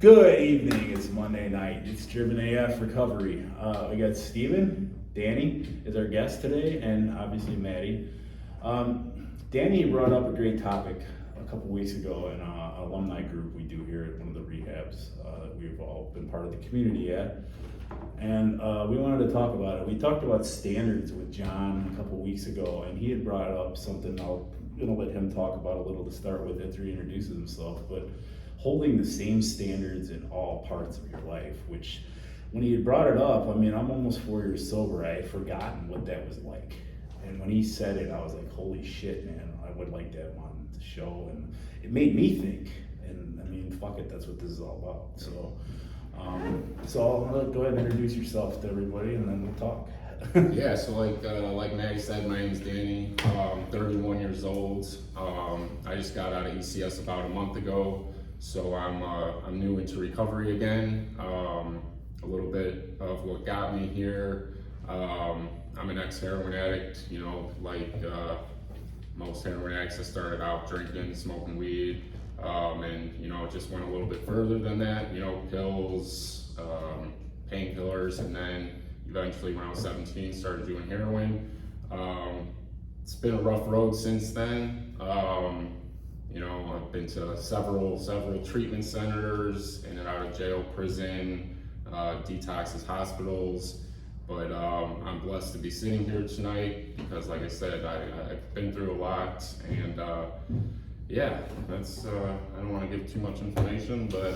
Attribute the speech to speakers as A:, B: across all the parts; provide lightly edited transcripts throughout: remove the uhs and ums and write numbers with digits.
A: Good evening. It's Monday night. It's Driven AF Recovery. We got Steven, Danny is our guest today, and obviously Maddie. Danny brought up a great topic a couple weeks ago in an alumni group we do here at one of the rehabs that we've all been part of the community at. And we wanted to talk about it. We talked about standards with John a couple weeks ago, and he had brought up something I'm gonna let him talk about a little to start with after he introduces himself, but holding the same standards in all parts of your life, which when he had brought it up, I mean, I'm almost 4 years sober, I had forgotten what that was like. And when he said it, I was like, holy shit, man, I would like to have him on the show. And it made me think, and I mean, fuck it, that's what this is all about. So I'll go ahead and introduce yourself to everybody and then we'll talk.
B: Yeah, so like Maddie said, my name is Danny. 31 years old. I just got out of ECS about a month ago, so I'm new into recovery again. A little bit of what got me here. I'm an ex-heroin addict. You know, like most heroin addicts, I started out drinking, smoking weed, and you know, it just went a little bit further than that. You know, pills, painkillers, and then eventually when I was 17 started doing heroin. It's been a rough road since then. You know, I've been to several treatment centers, in and out of jail, prison, detoxes, hospitals, but I'm blessed to be sitting here tonight because, like I said, I've been through a lot, and yeah, that's, I don't want to give too much information, but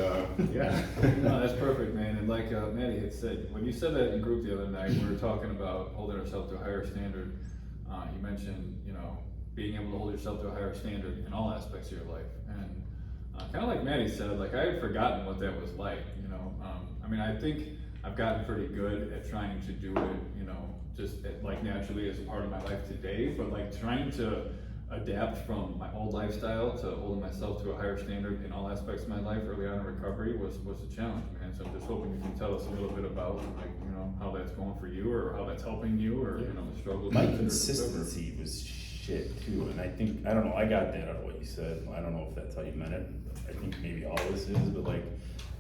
B: yeah.
C: No, that's perfect, man. And like Maddie had said, when you said that in group the other night, we were talking about holding ourselves to a higher standard. You mentioned, you know, being able to hold yourself to a higher standard in all aspects of your life. And kind of like Maddie said, like I had forgotten what that was like, you know. I mean, I think I've gotten pretty good at trying to do it, you know, just like naturally as a part of my life today, but like trying to adapt from my old lifestyle to holding myself to a higher standard in all aspects of my life early on in recovery was a challenge, man. So I'm just hoping you can tell us a little bit about, like, you know, how that's going for you or how that's helping you, or, you know, the struggles.
A: My consistency was shit too, and I think, I don't know, I got that out of what you said. I don't know if that's how you meant it. I think maybe all this is, but like,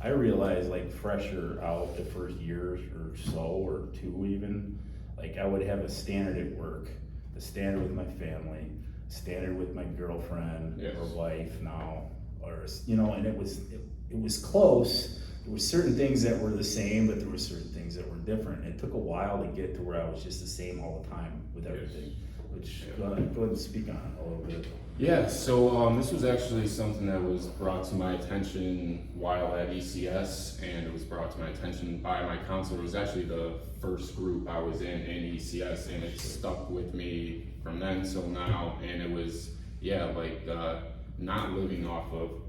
A: I realized like fresher out the first year or so, or two even, like I would have a standard at work, a standard with my family, standard with my girlfriend,
B: yes,
A: or wife now, or, you know, and it was close. There were certain things that were the same, but there were certain things that were different. It took a while to get to where I was just the same all the time with everything. Which, go ahead and speak on it a little bit.
B: Yeah, so this was actually something that was brought to my attention while at ECS, and it was brought to my attention by my counselor. It was actually the first group I was in ECS, and it stuck with me from then till now. And it was, yeah, like not living off of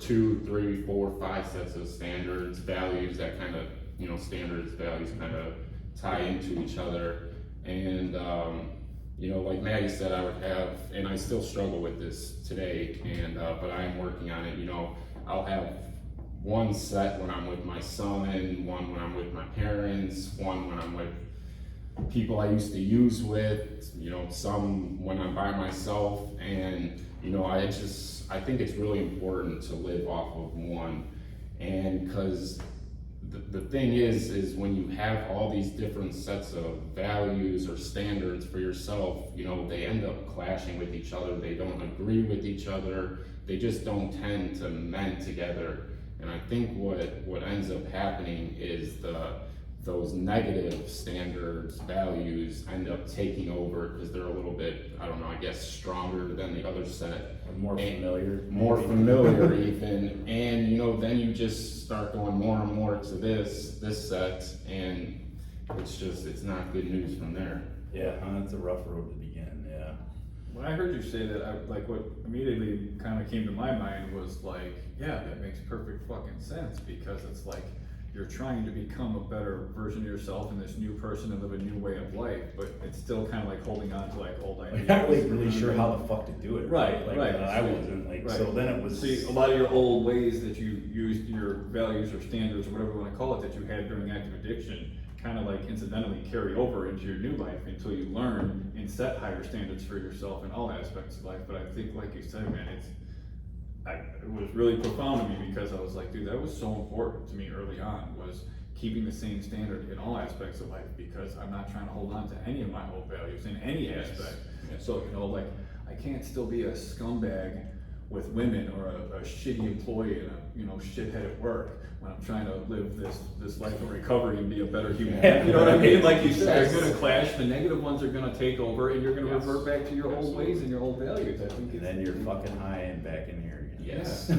B: two, three, four, five sets of standards, values that kind of, you know, standards, values kind of tie into each other. And you know, like Maddie said, I would have, and I still struggle with this today, and but I am working on it. You know, I'll have one set when I'm with my son, one when I'm with my parents, one when I'm with people I used to use with, you know, some when I'm by myself. And you know, I think it's really important to live off of one. And because the thing is when you have all these different sets of values or standards for yourself, you know, they end up clashing with each other. They don't agree with each other. They just don't tend to mend together. And I think what ends up happening is those negative standards, values end up taking over because they're a little bit, I don't know, I guess stronger than the other set.
A: Or more familiar.
B: More familiar even. And you know, then you just start going more and more to this set, and it's not good news from there.
A: Yeah, it's a rough road to begin, yeah.
C: When I heard you say that, like what immediately kind of came to my mind was like, yeah, that makes perfect fucking sense, because it's like you're trying to become a better version of yourself and this new person and live a new way of life, but it's still kind of like holding on to like old ideas.
A: I'm not really sure how the fuck to do it.
C: Right,
A: like,
C: right.
A: I wasn't like,
C: Right.
A: so then it was.
C: See, a lot of your old ways that you used, your values or standards or whatever you want to call it, that you had during active addiction, kind of like incidentally carry over into your new life until you learn and set higher standards for yourself in all aspects of life. But I think, like you said, man, it was really profound to me because I was like, dude, that was so important to me early on, was keeping the same standard in all aspects of life, because I'm not trying to hold on to any of my old values in any aspect.
B: Yes.
C: So, you know, like, I can't still be a scumbag with women or a shitty employee and a, you know, shithead at work when I'm trying to live this life of recovery and be a better human.
A: Yeah.
C: You know what I mean? Like you said,
B: Yes.
C: they're gonna clash, the negative ones are gonna take over, and you're gonna
B: Yes.
C: revert back to your old
B: Absolutely.
C: ways and your old values. I think
A: And
C: it's.
A: then you're fucking high and back in here again.
B: Yes.
C: Or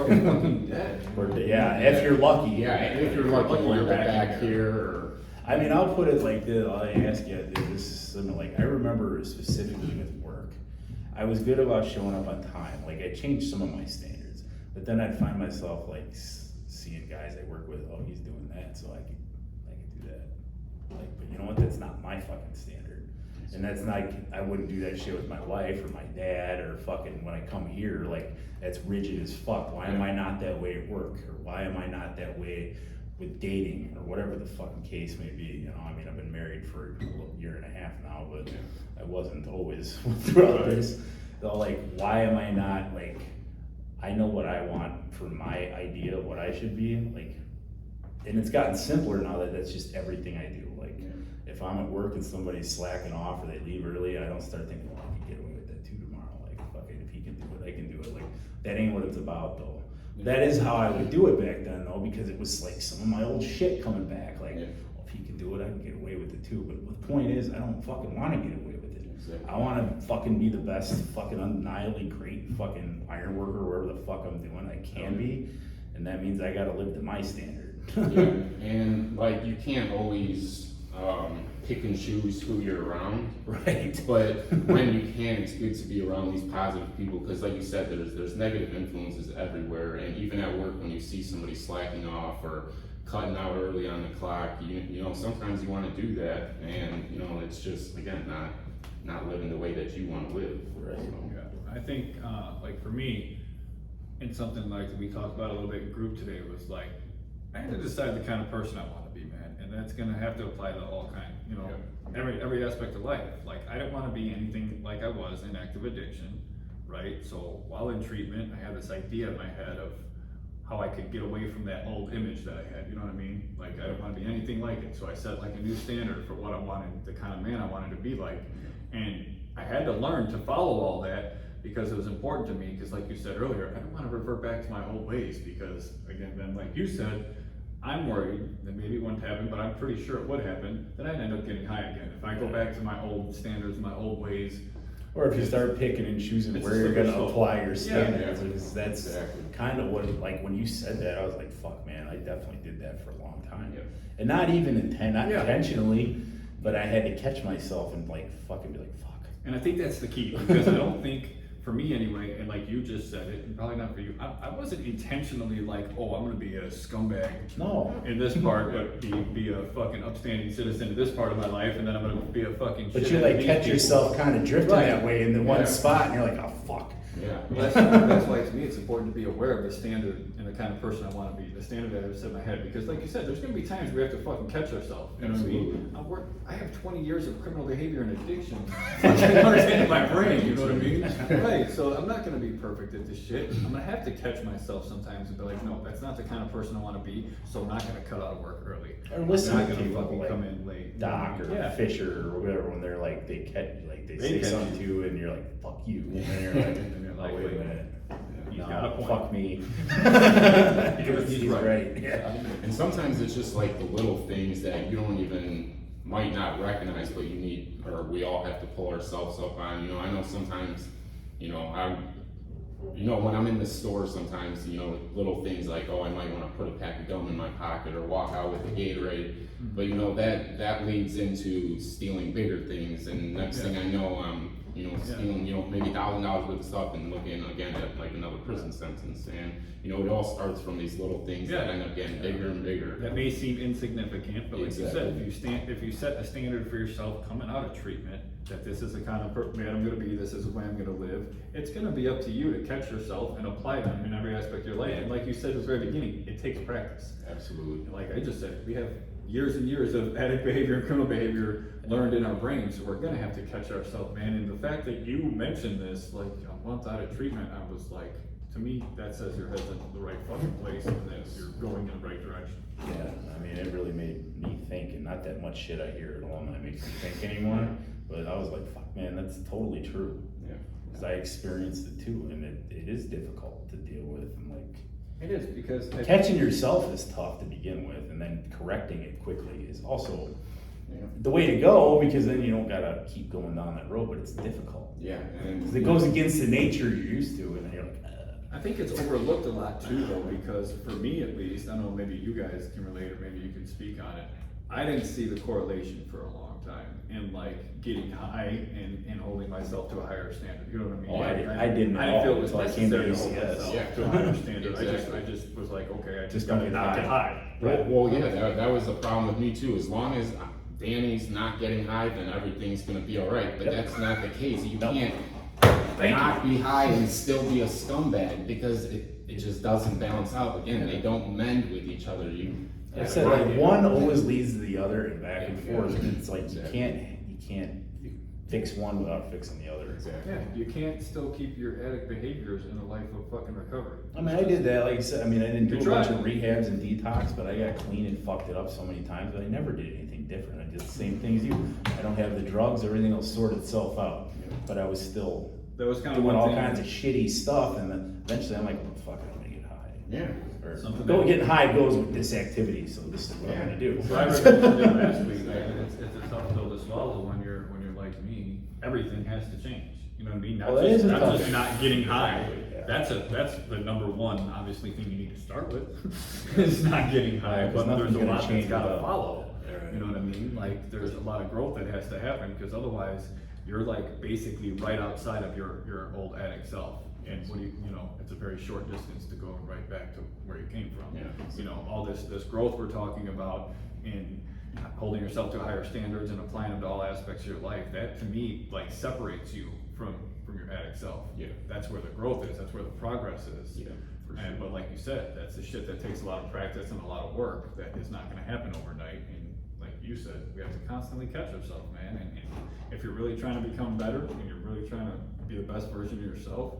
C: fucking dead.
A: Or, yeah, if you're lucky.
B: Yeah, if you're lucky, you're back here, or,
A: I mean, I'll put it like this, I'll ask you, this is similar, like, I remember specifically with work, I was good about showing up on time, like, I changed some of my standards, but then I'd find myself, like, seeing guys I work with, oh, he's doing that, so I could do that. Like, but you know what, that's not my fucking standard, and that's not, I wouldn't do that shit with my wife, or my dad, or fucking, when I come here, like, that's rigid as fuck, why am I not that way at work, or why am I not that way with dating, or whatever the fucking case may be, you know, I mean, I've been married for a year and a half now, but I wasn't always throughout this. So like, why am I not, like, I know what I want for my idea of what I should be, like, and it's gotten simpler now that that's just everything I do, like, if I'm at work and somebody's slacking off or they leave early, I don't start thinking, well, I can get away with that too tomorrow, like, fucking, if he can do it, I can do it, like, that ain't what it's about though. That is how I would do it back then though, because it was like some of my old shit coming back, like, well, if he can do it, I can get away with it too, but the point is, I don't fucking wanna get away with it.
B: Exactly.
A: I wanna fucking be the best, fucking undeniably great fucking iron worker, or whatever the fuck I'm doing, I can be, and that means I gotta live to my standard.
B: yeah, and like, you can't always, pick and choose who you're around.
A: Right.
B: But when you can, it's good to be around these positive people, because like you said, there's negative influences everywhere, and even at work when you see somebody slacking off or cutting out early on the clock, you know, sometimes you want to do that, and you know, it's just, again, not living the way that you want to live.
A: Right.
B: So,
C: Yeah, I think, like for me, and something like we talked about a little bit in group today, was like, I had to decide the kind of person I want to be, man, and that's gonna have to apply to all kind, you know, every aspect of life. Like, I didn't want to be anything like I was in active addiction, right? So while in treatment, I had this idea in my head of how I could get away from that old image that I had, you know what I mean? Like, I didn't want to be anything like it, so I set like a new standard for what I wanted, the kind of man I wanted to be like, and I had to learn to follow all that, because it was important to me, because like you said earlier, I don't want to revert back to my old ways, because again, then like you said, I'm worried that maybe it wouldn't happen, but I'm pretty sure it would happen, that I'd end up getting high again. If I go back to my old standards, my old ways.
A: Or if you start picking and choosing
C: It's a
A: where you're
C: slippery
A: gonna
C: slope.
A: apply your
C: Yeah.
A: standards, because that's
B: Exactly.
A: kind of what, like, when you said that, I was like, fuck, man, I definitely did that for a long time.
B: Yeah.
A: And not even not
C: Yeah.
A: intentionally, but I had to catch myself and like fucking be like, fuck.
C: And I think that's the key, because I don't think, for me anyway, and like you just said it, and probably not for you, I wasn't intentionally like, oh, I'm gonna be a scumbag
A: No.
C: in this part, but be a fucking upstanding citizen in this part of my life, and then I'm gonna be a fucking
A: But
C: shithead
A: you
C: to
A: like
C: these
A: catch
C: people.
A: yourself kind of drifting
C: Right.
A: that way in the one
C: Yeah.
A: spot, and you're like, oh fuck.
B: Yeah.
C: That's why to me it's important to be aware of the standard and the kind of person I want to be, the standard that I've set in my head. Because like you said, there's going to be times we have to fucking catch ourselves. You know what I mean? I have 20 years of criminal behavior and addiction fucking understanding my brain. You know what I mean? Right. So I'm not going to be perfect at this shit. I'm going to have to catch myself sometimes and be like, no, that's not the kind of person I want to be. So I'm not going to cut out of work early.
A: Or listen
C: I'm
A: to
C: not going to
A: people
C: fucking
A: like
C: come in late.
A: Doc or
C: Yeah.
A: Fisher or whatever, when they're like, they
C: They
A: say
C: catch
A: something to you, and you're like, fuck you. And then you're like,
C: And you're like,
A: oh, wait a
C: wait.
A: minute.
C: He's
A: No,
C: got a point.
A: fuck me.
C: He's
A: He's
C: right.
A: right. Yeah.
B: And sometimes it's just like the little things that you don't even, might not recognize, but you need, or we all have to pull ourselves up on. You know, I know sometimes, you know, when I'm in the store sometimes, you know, little things like, oh, I might want to put a pack of gum in my pocket or walk out with a Gatorade. But you know, that leads into stealing bigger things, and next thing I know, I'm, you know, stealing, you know, maybe $1,000 worth of stuff and looking again at like another prison sentence. And you know, it all starts from these little things that end up getting bigger and bigger.
C: That may seem insignificant, but like you said,
B: Exactly.
C: if you set a standard for yourself coming out of treatment, that this is the kind of man I'm gonna be, this is the way I'm gonna live, it's gonna be up to you to catch yourself and apply them in every aspect of your life. And like you said at the very beginning, it takes practice.
B: Absolutely.
C: And like I just said, we have years and years of addict behavior and criminal behavior learned in our brains, so we're gonna have to catch ourselves, man. And the fact that you mentioned this, like a month out of treatment, I was like, to me, that says your head's in the right fucking place and that you're going in the right direction.
A: Yeah, I mean, it really made me think, and not that much shit I hear at all that makes me think anymore, but I was like, fuck, man, that's totally true.
B: Yeah.
A: Because I experienced it too, and it is difficult to deal with, and like,
C: It is, because
A: catching yourself is tough to begin with, and then correcting it quickly is also the way to go, because then you don't gotta keep going down that road, but it's difficult.
B: Yeah, and
A: 'Cause it goes against the nature you're used to, and then you're like,
C: I think it's overlooked a lot too, though, because for me at least, I don't know, maybe you guys can relate or maybe you can speak on it. I didn't see the correlation for a long time in like getting high and holding myself to a higher standard. You know what I mean?
A: Oh, I didn't at
C: I didn't feel
A: all
C: it was
A: until I came to
C: necessary to hold
A: ACS.
C: myself
B: Yeah.
C: to a higher standard.
B: Exactly.
C: I just was like, okay, I
A: Just
C: just
A: don't
C: gotta
A: get
C: not get high.
B: well, yeah, that was the problem with me too. As long as Danny's not getting high, then everything's gonna be all right. But
A: Yep.
B: that's not the case. You
A: No.
B: can't
A: Thank
B: not be high and still be a scumbag because it just doesn't balance out. Again, they don't mend with each other.
A: I said, like, one always leads to the other and back and
B: Yeah.
A: forth, and it's like,
B: Exactly.
A: you can't fix one without fixing the other.
B: Exactly.
C: Yeah, you can't still keep your addict behaviors in a life of fucking recovery.
A: I mean, I did that, like I said, I mean, I didn't do
C: You
A: a bunch
C: tried.
A: of rehabs and detox, but I got clean and fucked it up so many times, but I never did anything different. I did the same thing as you. I don't have the drugs, everything will sort itself out, but I was still
C: That was kind of
A: doing
C: one
A: all
C: thing.
A: kinds of shitty stuff, and then eventually I'm like, oh, fuck, I'm gonna get high.
B: Yeah.
A: Or
C: Something
A: go
C: that-
A: getting high goes with this activity, so this is what I'm gonna do.
C: So I mentioned it last week, man, it's a tough pill to swallow when you're like me. Everything has to change. You know what I mean? Not
A: Well, that
C: just,
A: is a
C: not
A: tough
C: just
A: thing.
C: not getting high.
A: Yeah.
C: That's the number one, obviously, thing you need to start with. is not getting high,
A: Yeah, 'cause
C: but there's
A: nothing's
C: a
A: gonna
C: lot that's
A: change
C: gotta
A: without-
C: follow.
A: Right.
C: You know what I mean? Like there's a lot of growth that has to happen because otherwise you're like basically right outside of your old addict self. And what do you know, it's a very short distance to go right back to where you came from.
B: Yeah.
C: You know, all this growth we're talking about in holding yourself to higher standards and applying them to all aspects of your life, that to me like separates you from your addict self.
B: Yeah.
C: That's where the growth is, that's where the progress is.
B: Yeah, for sure.
C: And but like you said, that's the shit that takes a lot of practice and a lot of work that is not gonna happen overnight. And like you said, we have to constantly catch ourselves, man. And if you're really trying to become better and you're really trying to be the best version of yourself,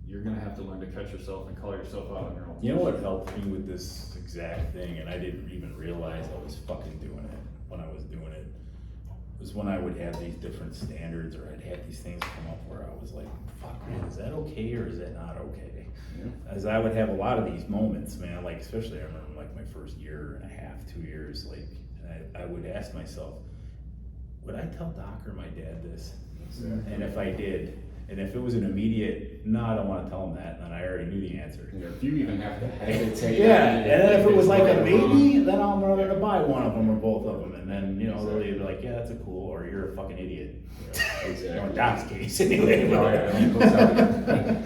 C: you're gonna have to learn to catch yourself and call yourself out on your own.
A: You know what helped me with this exact thing, and I didn't even realize I was fucking doing it when I was doing it, was when I would have these different standards, or I'd have these things come up where I was like, fuck, man, is that okay or is that not okay?
B: Yeah.
A: As I would have a lot of these moments, man, like especially I remember like my first year and a half, 2 years, like, and I would ask myself, would I tell Doc or my dad this?
B: Exactly.
A: And if I did, and if it was an immediate, no, I don't want to tell them that, then I already knew the answer.
B: You know, if you even have to hesitate.
A: Yeah, and then if it was like a
B: it's right or wrong.
A: maybe, then I'm running to buy one of them or both of them, and then, you know, they'll either be like, yeah, that's a cool, or you're a fucking idiot.
B: Yeah,
A: You know, in
B: exactly.
A: Doc's case, anyway.
B: Oh, yeah, don't go tell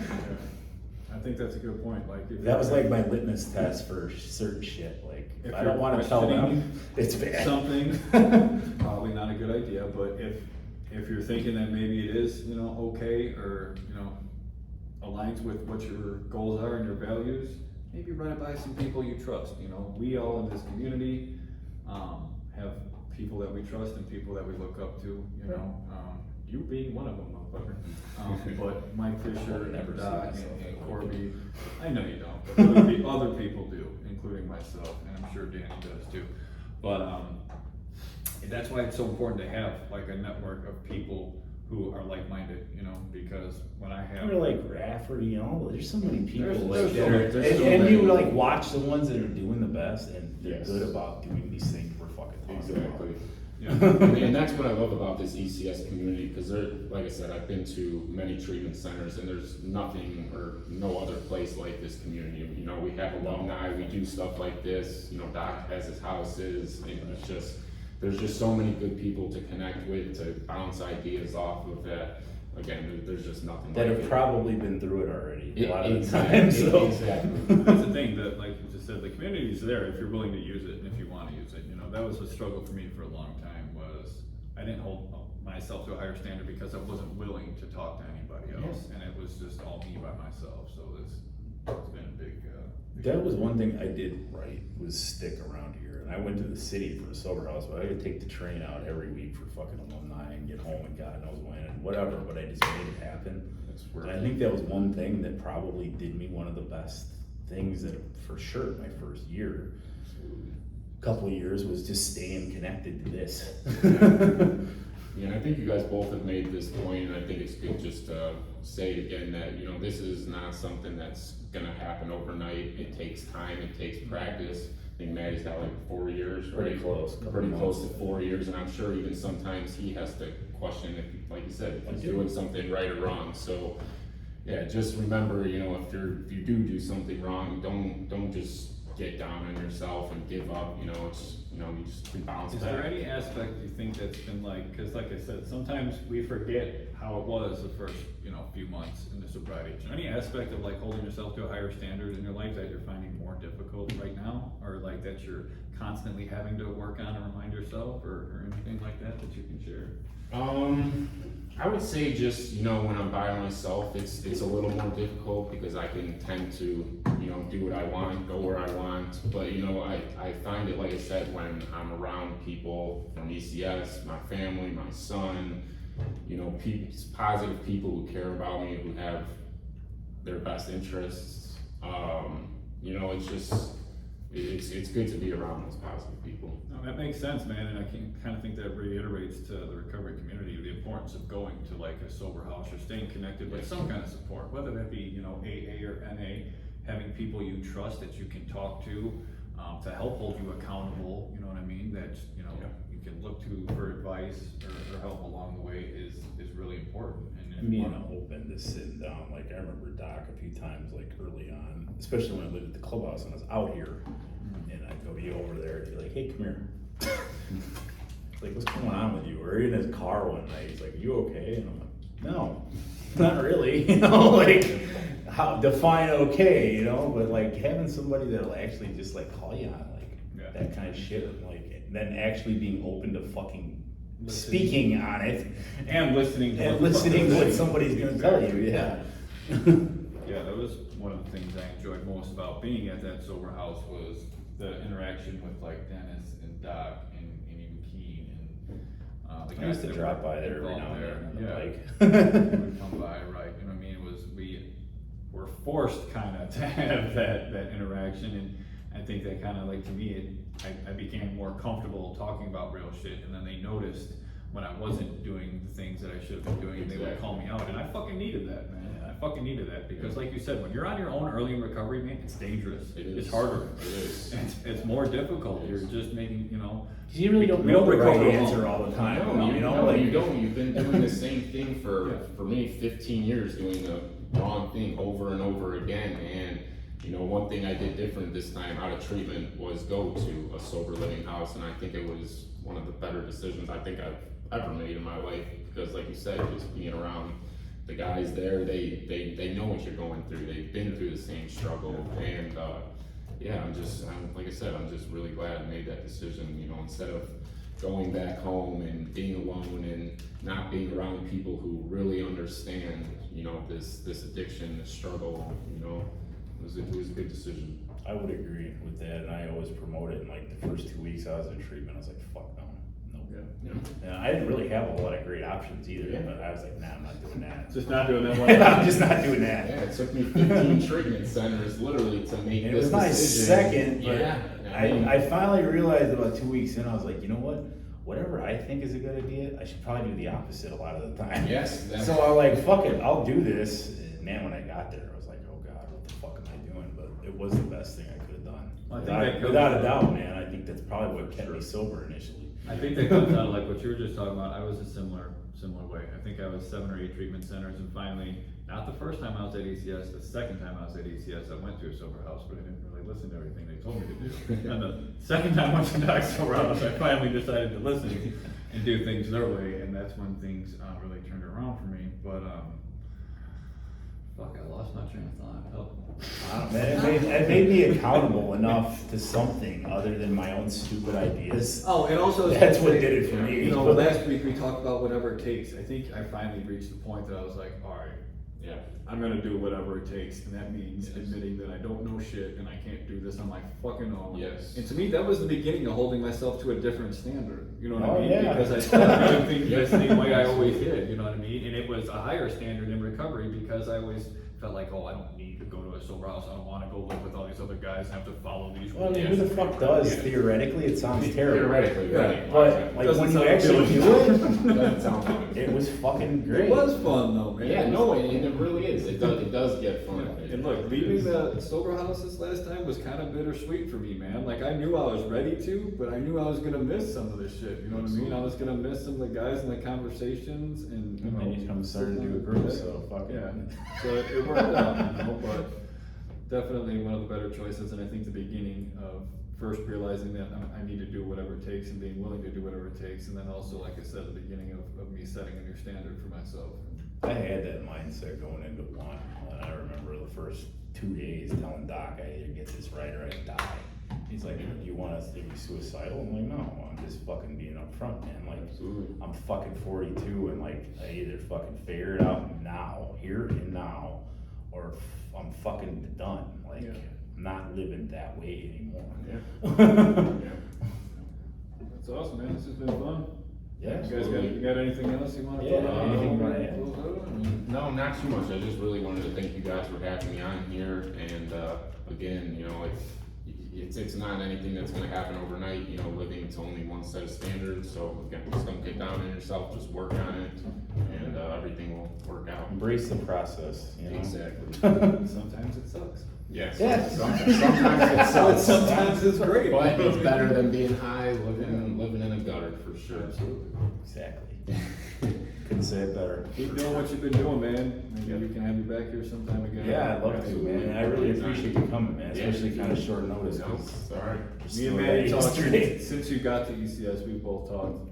C: I think that's a good point, like. if
A: That was like my litmus test for certain shit, like,
C: If
A: if I don't
C: you're
A: wanna tell them,
C: questioning
A: it's bad.
C: something, probably not a good idea, but if you're thinking that maybe it is, you know, okay, or, you know, aligns with what your goals are and your values, maybe run it by some people you trust, you know, we all in this community, have people that we trust and people that we look up to, you know, you being one of them, motherfucker. But Mike Fisher
A: Never
C: and
A: see
C: Doc
A: myself
C: and
A: that way.
C: Corby, I know you don't, but other people do, including myself, and I'm sure Danny does too. But, that's why it's so important to have like a network of people who are like-minded, you know, because when I have.
A: Or like Rafferty, you know, there's so many people
C: There's
A: like
C: so
A: that
C: many-
A: are,
B: there's so
A: and you
B: many.
A: like watch the ones that are doing the best, and they're
B: Yes.
A: good about doing these things we're fucking talking about.
B: Exactly.
C: Yeah.
B: And that's what I love about this ECS community, because like I said, I've been to many treatment centers, and there's nothing or no other place like this community. You know, we have alumni, we do stuff like this, you know, Doc has his houses, and it's just, there's just so many good people to connect with, to bounce ideas off of that. Again, there's just nothing
A: That
B: like
A: have
B: it.
A: probably been through it already, a lot of the
B: Exactly,
A: time, so.
B: exactly.
C: That's the thing that, like you just said, the community's there if you're willing to use it and if you want to use it. You know, that was a struggle for me for a long time. Was I didn't hold myself to a higher standard because I wasn't willing to talk to anybody else, and it was just all me by myself. So it's been a big.
A: That was one thing I did right, was stick around here and I went to the city for a sober house, but I could take the train out every week for fucking alumni and get home and God knows when and whatever, but I just made it happen.
B: That's where
A: And I think that was one thing that probably did me one of the best things that, for sure, my first year, couple of years, was just staying connected to this.
B: Yeah, and I think you guys both have made this point, and I think it's good just to say it again that, you know, this is not something that's gonna happen overnight. It takes time, it takes practice. I think Maddie's got like 4 years, right?
A: Pretty close.
B: Pretty close to 4 years, and I'm sure even sometimes he has to question if, like you said, if he's doing something right or wrong. So, yeah, just remember, you know, if you do something wrong, don't just get down on yourself and give up. You know, it's, you know, you just can bounce
C: Is
B: back.
C: there any aspect you think that's been like, cause like I said, sometimes we forget how it was the first, you know, few months in the sobriety. Is there any aspect of like holding yourself to a higher standard in your life that you're finding more difficult right now? Or like that you're constantly having to work on and remind yourself, or anything like that that you can share?
B: I would say just, you know, when I'm by myself, it's a little more difficult because I can tend to, you know, do what I want, go where I want. But, you know, I find it, like I said, when I'm around people from ECS, my family, my son, you know, positive people who care about me, who have their best interests. You know, it's just, it's good to be around those positive people.
C: No, that makes sense, man, and I can kind of think that reiterates to the recovery community the importance of going to like a sober house or staying connected with some kind of support, whether that be, you know, AA or NA, having people you trust that you can talk to help hold you accountable, you know what I mean, that, you know, you can look to for advice or help along the way is really important. And
A: Being open to sitting down, like I remember Doc a few times, like early on, especially when I lived at the clubhouse and I was out here, and I'd go be over there and be like, hey, come here. Like, what's going on with you? We're in his car one night, he's like, you okay? And I'm like, no, not really, you know, like, how define okay, you know, but like having somebody that'll actually just like call you on like that kind of shit, like, and then actually being open to fucking speaking on it
C: and listening to
A: what somebody's gonna tell you, yeah.
C: Yeah, that was one of the things I enjoyed most about being at that sober house was the interaction with like Dennis and Doc and even Keen and the
A: I used
C: guys
A: to
C: that
A: drop
C: were
A: by there every now
C: involved
A: and then
C: there.
A: on the
C: Yeah.
A: bike.
C: We would come by, right? You know what I mean? We were forced kind of to have that interaction, and I think that kind of like, to me, I became more comfortable talking about real shit, and then they noticed when I wasn't doing the things that I should have been doing, they would call me out, and I fucking needed that, man. I fucking needed that, because like you said, when you're on your own early in recovery, man, it's dangerous. It's harder.
B: It is.
C: It's more difficult. You're just making, you know.
A: You really don't
C: We
A: know
C: don't
A: the right
C: recover
A: answer
C: alone.
A: all the time,
B: No,
A: you know,
B: no,
A: like.
B: you don't. You've been doing the same thing
C: Yeah.
B: for me, 15 years, doing the wrong thing over and over again. And, you know, one thing I did different this time out of treatment was go to a sober living house. And I think it was one of the better decisions I think I've ever made in my life. Because like you said, just being around the guys there, they know what you're going through. They've been through the same struggle. And, yeah, like I said, I'm just really glad I made that decision, you know, instead of going back home and being alone and not being around people who really understand, you know, this addiction, this struggle, you know, it was a good decision.
A: I would agree with that, and I always promote it. In like the first 2 weeks I was in treatment, I was like, fuck no.
B: Yeah.
A: Yeah, I didn't really have a whole lot of great options either, but I was like, nah, I'm not doing that.
C: Just not doing that one.
A: I'm just not doing that.
B: Yeah, it took me 15 treatment centers literally to make
A: And it
B: this
A: was my
B: decision.
A: second, but
B: Yeah. I mean,
A: I finally realized about 2 weeks in, I was like, you know what? Whatever I think is a good idea, I should probably do the opposite a lot of the time.
B: yes.
A: So I'm like, fuck it, I'll do this. And man, when I got there, I was like, oh God, what the fuck am I doing? But it was the best thing I could have done.
C: Well, I think that comes
A: Without a
C: from-
A: doubt, man. I think that's probably what kept me sober initially.
C: I think that comes out of like what you were just talking about. I was a similar way. I think I was 7 or 8 treatment centers, and finally, not the first time I was at ECS, the second time I was at ECS, I went to a sober house, but I didn't really listen to everything they told me to do. And the second time I went to Doc's sober house, I finally decided to listen and do things their way, and that's when things really turned around for me. But fuck, I lost my train of thought. Help.
A: Man, it made me accountable enough to something other than my own stupid ideas.
D: Oh, and also
A: That's what did it for me.
D: You know, last week we talked about whatever it takes.
C: I think I finally reached the point that I was like, all right,
B: Yeah.
C: I'm gonna do whatever it takes, and that means admitting that I don't know shit and I can't do this on my fucking own.
B: Yes.
C: And to me, that was the beginning of holding myself to a different standard. You know what
A: Oh,
C: I mean?
A: yeah.
C: Because I started doing things the same way I always did. You know what I mean? And it was a higher standard in recovery because I always felt like, oh, I don't need to go to a sober house. I don't want to go live with all these other guys and have to follow these
A: Well, I
C: rules.
A: mean, who the fuck does?
B: Yeah.
A: Theoretically, it sounds terrible.
B: Theoretically, right.
A: But like
C: Doesn't
A: when you
C: sound
A: actually do
C: appealing.
A: it,
B: Doesn't sound fun.
A: it was fucking great.
C: It was fun though, man.
B: Yeah, no, and it really is. It does get fun.
C: And look, leaving the sober house this last time was kind of bittersweet for me, man. Like, I knew I was ready to, but I knew I was gonna miss some of this shit. You know what I mean? I was gonna miss some of the guys in the conversations, and you
A: And
C: know.
A: then you come started to do a group, so fuck it.
C: Yeah. So it worked out, you know. But definitely one of the better choices, and I think the beginning of first realizing that I need to do whatever it takes and being willing to do whatever it takes, and then also, like I said, the beginning of me setting a new standard for myself.
A: I had that mindset going into one. And I remember the first 2 days telling Doc, I either get this right or I die. He's like, do you want us to be suicidal? I'm like, no, I'm just fucking being upfront, man. Like,
B: Absolutely.
A: I'm fucking 42 and like, I either fucking figure it out now, here and now, or I'm fucking done. Like,
C: Yeah.
A: I'm not living that way anymore.
B: Yeah.
C: That's awesome, man. This has been fun.
A: Yeah,
C: You got anything else you want to
A: Yeah,
C: put on?
A: anything you wanna add?
B: No, not too much. I just really wanted to thank you guys for having me on here. And again, you know, it's not anything that's going to happen overnight. You know, living to only one set of standards. So again, just don't get down on yourself. Just work on it, and everything will work out.
A: Embrace the process, you know?
B: Exactly.
C: Sometimes it sucks.
B: Yes.
A: Yeah.
B: Sometimes it sucks.
C: Sometimes it's great.
B: But it's better than being high, living in a gutter for sure.
C: Absolutely.
A: Exactly. Couldn't say it better.
C: Keep doing what you've been doing, man. Maybe we can have you back here sometime again.
A: Yeah, I'd love to,
B: Absolutely.
A: man. I really appreciate you coming, man,
B: Yeah.
A: especially kind of short notice.
B: No,
A: 'Cause
B: it's all right.
A: just
C: Me and
A: the way
C: Manny
A: that
C: talked,
A: yesterday.
C: since you got to ECS, we both talked.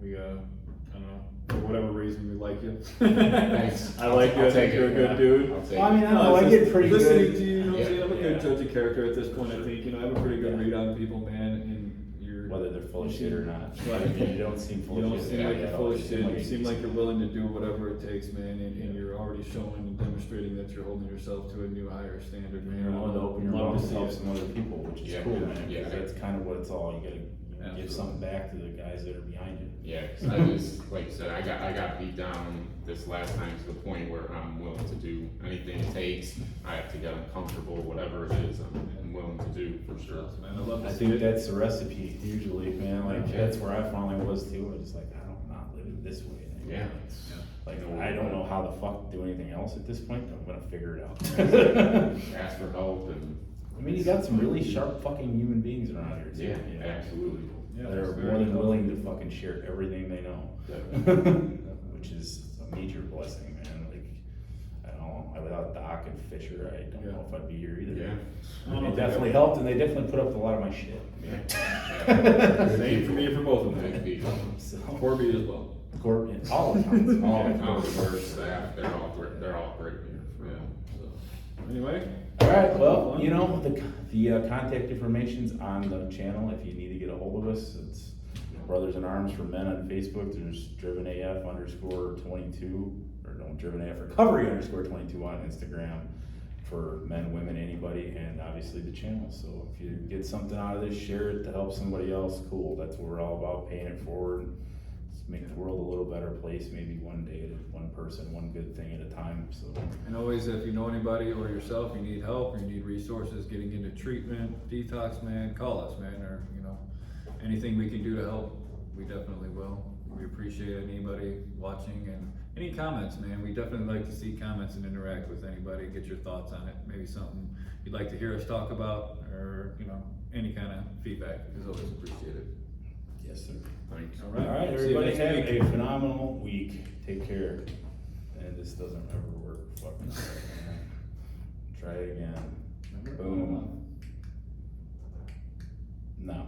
C: We I don't know, for whatever reason, we like you.
B: Thanks.
C: I like you, I
B: I'll
C: think
B: take
C: you're a
B: it,
C: good
B: yeah.
C: dude.
B: I'll take
A: Well, I mean,
B: it.
A: I don't know, I get pretty
C: Listening
A: good.
C: to you, you know what I'm saying? I'm a
A: Yeah.
C: good judge of character at this point, I think, you know, I have a pretty good
A: Yeah.
C: read on people, man, and you're.
A: Whether they're full of shit or not.
C: Right.
A: You don't seem full
C: You
A: of
C: don't
A: shit.
C: seem like you're
A: at
C: full
A: all.
C: of shit, you seem like you're
A: decent.
C: willing to do whatever it takes, man, and you're already showing and demonstrating that you're holding yourself to a new higher standard, man.
A: You're willing to open your
C: Love
A: mouth
C: to
A: to
C: see
A: help
C: it.
A: some other people, which is
B: Yeah,
A: cool, man,
B: yeah.
A: because that's kind of what it's all, you gotta give
C: Absolutely.
A: something back to the guys that are behind you.
B: Yeah, 'cause I just, like I said, I got beat down this last time to the point where I'm willing to do anything it takes. I have to get uncomfortable, whatever it is, I'm willing to do for sure.
C: Man, I love
A: I
C: to see
A: think
C: it.
A: that's the recipe, usually, man, like,
B: Yeah.
A: that's where I finally was too, I was like, I'm not living this way anymore.
B: Yeah.
A: Like, I don't know how the fuck to do anything else at this point, but I'm gonna figure it out.
B: Ask for help and,
A: I mean, you got some really sharp fucking human beings around here too.
B: yeah,
A: you know?
B: absolutely.
C: Yeah,
A: That are
C: it's
A: more
C: very
A: than
C: helpful.
A: willing to fucking share everything they know.
B: Definitely.
A: Which is a major blessing, man. Like, I don't know, without Doc and Fisher, I don't know if I'd be here either.
B: Yeah.
A: It definitely helped, and they definitely put up with a lot of my shit.
B: Yeah.
C: Same for me, for both of
B: Big
C: them.
B: people.
A: So,
C: Corby as well.
A: all the time.
B: All the counselors, staff, they're all great here.
C: Yeah, so, anyway.
A: All right, well, you know, the contact information's on the channel if you need to get a hold of us. It's Brothers in Arms for Men on Facebook. There's DrivenAF_22, or no, DrivenAF Recovery_22 on Instagram for men, women, anybody, and obviously the channel. So if you get something out of this, share it to help somebody else, cool. That's what we're all about, paying it forward. Let's make the world a little better place, maybe one day, one person, one good thing at a time, so.
C: And always, if you know anybody or yourself, you need help, or you need resources, getting into treatment, detox, man, call us, man, or, you know, anything we can do to help, we definitely will. We appreciate anybody watching, and any comments, man, we definitely like to see comments and interact with anybody, get your thoughts on it, maybe something you'd like to hear us talk about, or, you know, any kind of feedback is always appreciated.
A: Yes, sir.
B: Thanks.
C: All
A: All right,
C: See you
A: everybody
C: next
A: have
C: week.
A: a phenomenal week. Take care. And this doesn't ever work. Fucking try it again. Boom. No.